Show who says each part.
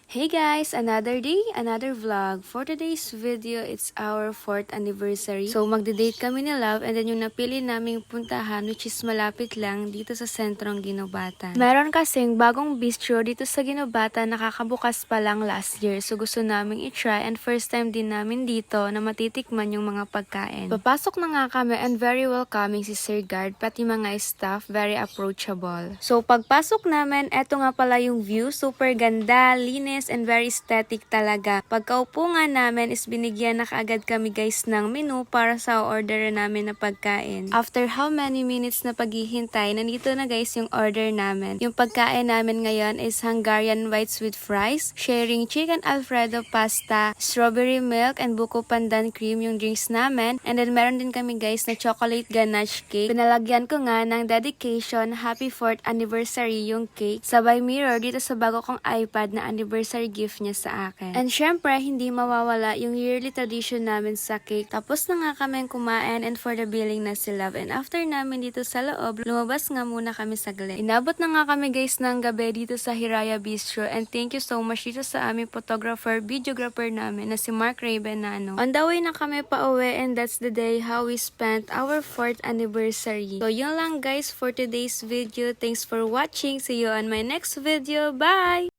Speaker 1: Hey guys! Another day, another vlog. For today's video, it's our 4th anniversary. So magde-date kami ni Love and then yung napili naming puntahan which is malapit lang dito sa sentrong Ginobatan. Meron kasing bagong bistro dito sa Ginobatan nakakabukas pa lang last year. So gusto naming i-try and first time din namin dito na matitikman yung mga pagkain. Papasok na nga kami and very welcoming si Sir Guard pati mga staff very approachable. So pagpasok namin, eto nga pala yung view. Super ganda, linis, and very aesthetic talaga. Pagkaupo nga namin is binigyan na kaagad kami guys ng menu para sa order namin na pagkain. After how many minutes na paghihintay, nandito na guys yung order namin. Yung pagkain namin ngayon is Hungarian whites with fries, sharing chicken alfredo pasta, strawberry milk, and buko pandan cream yung drinks namin. And then meron din kami guys na chocolate ganache cake. Pinalagyan ko nga ng dedication happy 4th anniversary yung cake. Sabay mirror dito sa bago kong iPad na anniversary gift niya sa akin. And syempre, hindi mawawala yung yearly tradition namin sa cake. Tapos na nga kami kumain and for the billing na si Love. And after namin dito sa loob, lumabas nga muna kami saglit. Inabot na nga kami guys ng gabi dito sa Hiraya Bistro and thank you so much dito sa aming photographer, videographer namin na si Mark Ravenano. On the way na kami pa uwi and that's the day how we spent our 4th anniversary. So yun lang guys for today's video. Thanks for watching. See you on my next video. Bye!